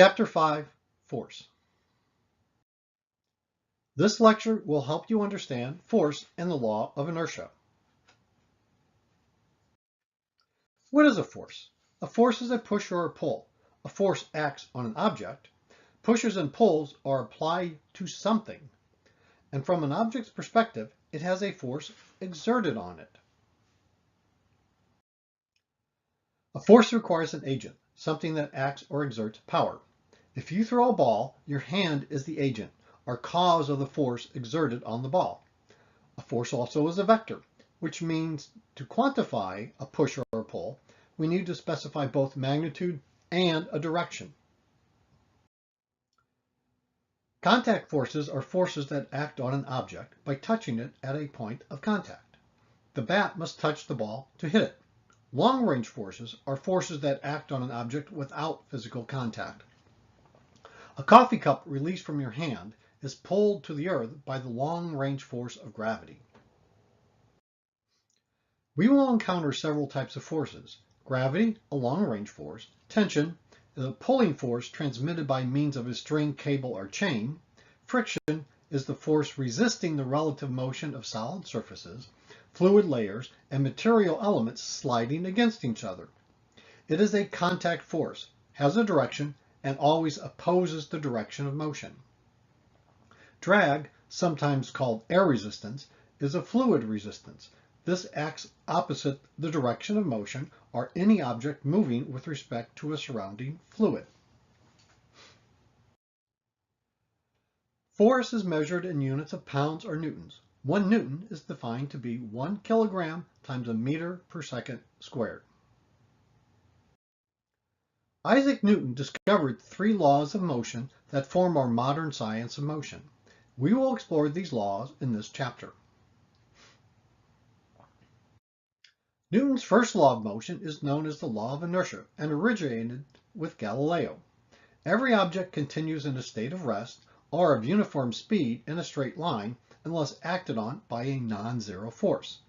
Chapter 5, Force. This lecture will help you understand force and the law of inertia. What is a force? A force is a push or a pull. A force acts on an object. Pushes and pulls are applied to something. And from an object's perspective, it has a force exerted on it. A force requires an agent, something that acts or exerts power. If you throw a ball, your hand is the agent, or cause of the force exerted on the ball. A force also is a vector, which means to quantify a push or a pull, we need to specify both magnitude and a direction. Contact forces are forces that act on an object by touching it at a point of contact. The bat must touch the ball to hit it. Long-range forces are forces that act on an object without physical contact. A coffee cup released from your hand is pulled to the earth by the long-range force of gravity. We will encounter several types of forces. Gravity, a long-range force. Tension is a pulling force transmitted by means of a string, cable, or chain. Friction is the force resisting the relative motion of solid surfaces, fluid layers, and material elements sliding against each other. It is a contact force, has a direction, and always opposes the direction of motion. Drag, sometimes called air resistance, is a fluid resistance. This acts opposite the direction of motion or any object moving with respect to a surrounding fluid. Force is measured in units of pounds or newtons. 1 newton is defined to be 1 kilogram times a meter per second squared. Isaac Newton discovered 3 laws of motion that form our modern science of motion. We will explore these laws in this chapter. Newton's first law of motion is known as the law of inertia and originated with Galileo. Every object continues in a state of rest or of uniform speed in a straight line unless acted on by a non-zero force.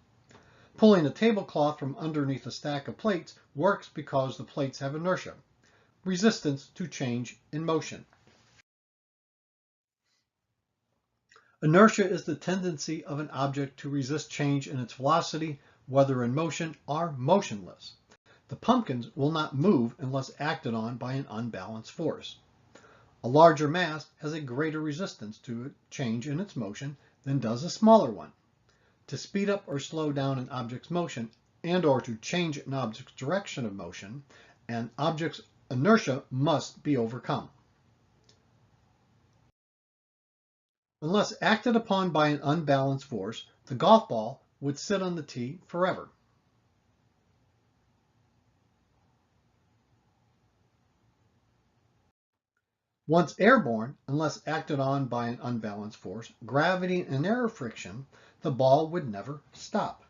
Pulling a tablecloth from underneath a stack of plates works because the plates have inertia, resistance to change in motion. Inertia is the tendency of an object to resist change in its velocity, whether in motion or motionless. The pumpkins will not move unless acted on by an unbalanced force. A larger mass has a greater resistance to change in its motion than does a smaller one. To speed up or slow down an object's motion and or to change an object's direction of motion, an object's inertia must be overcome. Unless acted upon by an unbalanced force, the golf ball would sit on the tee forever. Once airborne, unless acted on by an unbalanced force, gravity and air friction, the ball would never stop.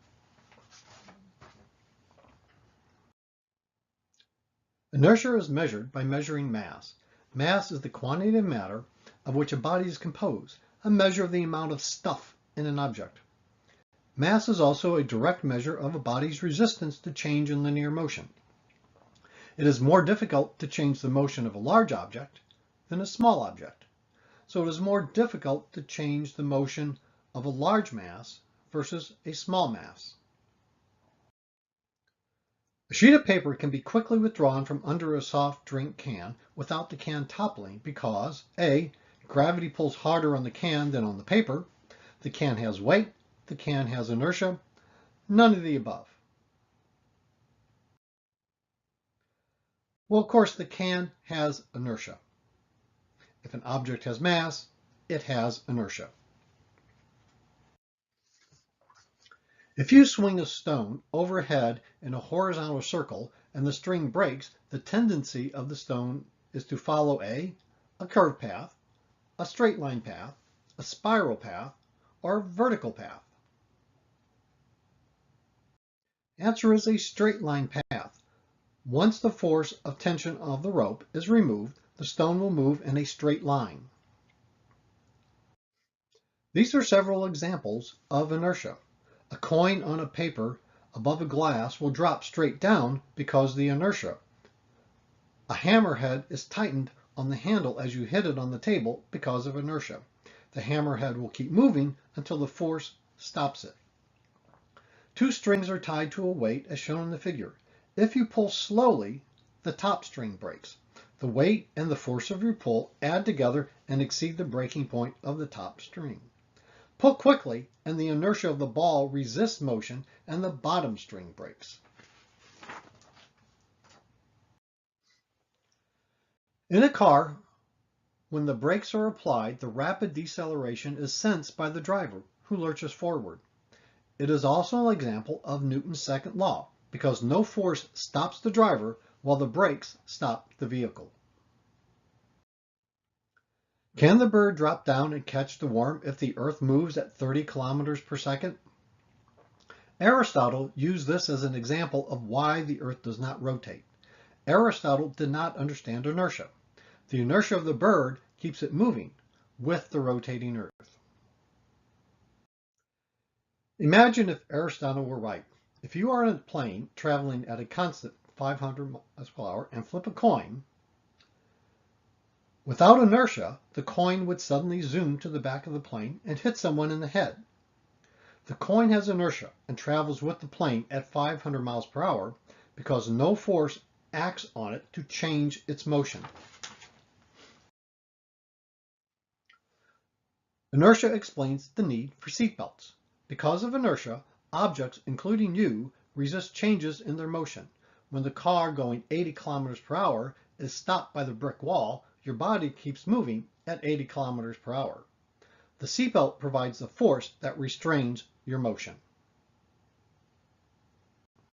Inertia is measured by measuring mass. Mass is the quantity of matter of which a body is composed, a measure of the amount of stuff in an object. Mass is also a direct measure of a body's resistance to change in linear motion. It is more difficult to change the motion of a large object than a small object. So it is more difficult to change the motion of a large mass versus a small mass. A sheet of paper can be quickly withdrawn from under a soft drink can without the can toppling because A, gravity pulls harder on the can than on the paper, the can has weight, the can has inertia, none of the above. Well, of course, the can has inertia. If an object has mass, it has inertia. If you swing a stone overhead in a horizontal circle and the string breaks, the tendency of the stone is to follow a curved path, a straight line path, a spiral path, or a vertical path. Answer is a straight line path. Once the force of tension of the rope is removed, the stone will move in a straight line. These are several examples of inertia. A coin on a paper above a glass will drop straight down because of the inertia. A hammerhead is tightened on the handle as you hit it on the table because of inertia. The hammer head will keep moving until the force stops it. Two strings are tied to a weight as shown in the figure. If you pull slowly, the top string breaks. The weight and the force of your pull add together and exceed the breaking point of the top string. Pull quickly and the inertia of the ball resists motion and the bottom string breaks. In a car, when the brakes are applied, the rapid deceleration is sensed by the driver, who lurches forward. It is also an example of Newton's second law, because no force stops the driver while the brakes stop the vehicle. Can the bird drop down and catch the worm if the Earth moves at 30 kilometers per second? Aristotle used this as an example of why the Earth does not rotate. Aristotle did not understand inertia. The inertia of the bird keeps it moving with the rotating Earth. Imagine if Aristotle were right. If you are in a plane traveling at a constant 500 miles per hour and flip a coin, without inertia, the coin would suddenly zoom to the back of the plane and hit someone in the head. The coin has inertia and travels with the plane at 500 miles per hour because no force acts on it to change its motion. Inertia explains the need for seatbelts. Because of inertia, objects, including you, resist changes in their motion. When the car going 80 kilometers per hour is stopped by the brick wall, your body keeps moving at 80 kilometers per hour. The seatbelt provides the force that restrains your motion.